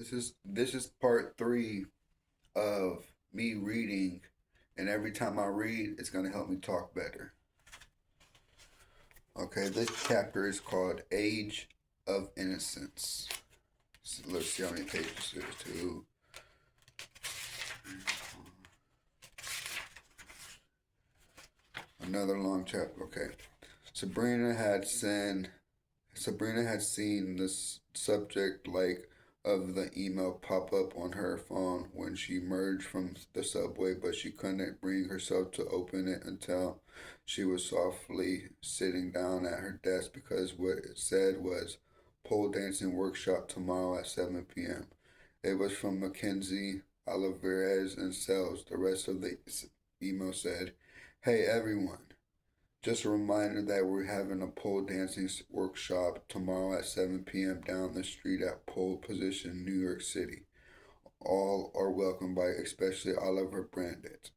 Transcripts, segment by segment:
This is part three of me reading, and every time I read, it's gonna help me talk better. Okay, this chapter is called Age of Innocence. So let's see how many pages there's two. Another long chapter. Okay. Sabrina had seen Sabrina had seen this subject like of the email pop up on her phone when she emerged from the subway, but she couldn't bring herself to open it until she was softly sitting down at her desk because what it said was pole dancing workshop tomorrow at 7 p.m. It was from Mackenzie Olivares and Sales. The rest of the email said, "Hey everyone. Just a reminder that we're having a pole dancing workshop tomorrow at 7 p.m. down the street at Pole Position, New York City. All are welcome by especially Oliver Brandt.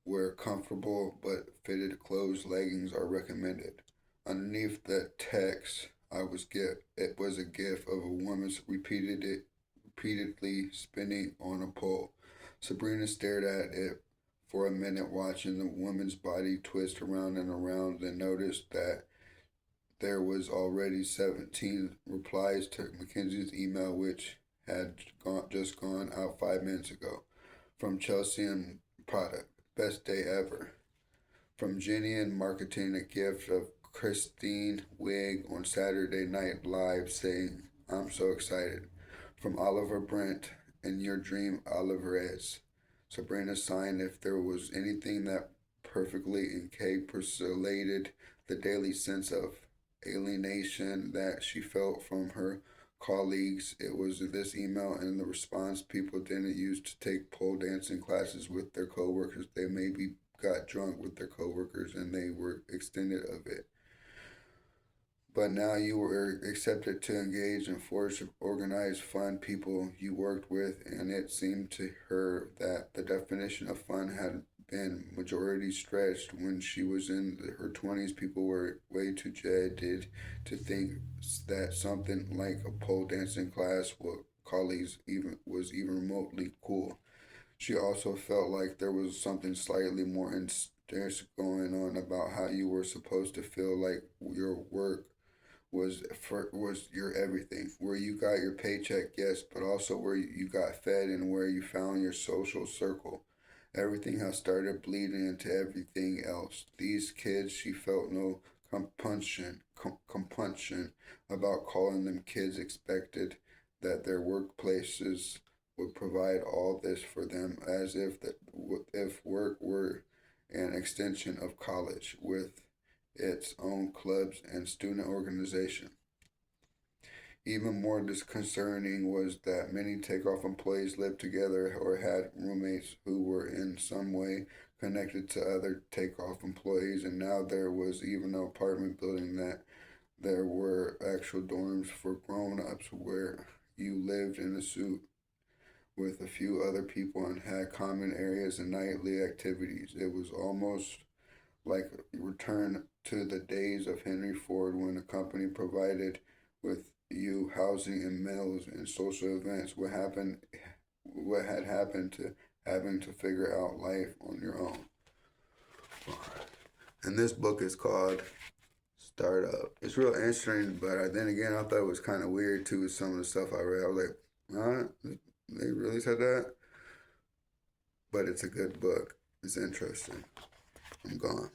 Wear comfortable but fitted clothes leggings are recommended." Underneath the text, it was a gif of a woman repeatedly spinning on a pole. Sabrina stared at it for a minute, watching the woman's body twist around and around, then noticed that there was already 17 replies to Mackenzie's email, which had just gone out 5 minutes ago. From Chelsea and Product, best day ever. From Jenny and Marketing, a gift of Christine Wig on Saturday Night Live saying, "I'm so excited." From Oliver Brent and Your Dream Olivares. Sabrina signed if there was anything that perfectly encapsulated the daily sense of alienation that she felt from her colleagues. It was this email and the response people didn't use to take pole dancing classes with their coworkers. They maybe got drunk with their coworkers and they were extended of it. But now you were accepted to engage in force of organized fun people you worked with, and it seemed to her that the definition of fun had been majority stretched. When she was in her 20s, people were way too jaded to think that something like a pole dancing class with colleagues even was even remotely cool. She also felt like there was something slightly more going on about how you were supposed to feel like your work was your everything. Where you got your paycheck, yes, but also where you got fed and where you found your social circle. Everything has started bleeding into everything else. These kids, she felt no compunction about calling them kids, expected that their workplaces would provide all this for them as if work were an extension of college with its own clubs and student organization. Even more disconcerting was that many takeoff employees lived together or had roommates who were in some way connected to other takeoff employees, and now there was even an apartment building that there were actual dorms for grown ups where you lived in a suite with a few other people and had common areas and nightly activities. It was almost like return to the days of Henry Ford when a company provided with you housing and meals and social events. What had happened to having to figure out life on your own. And this book is called Startup. It's real interesting, but then again, I thought it was kind of weird too with some of the stuff I read. I was like, huh? They really said that? But it's a good book. It's interesting. I'm gone.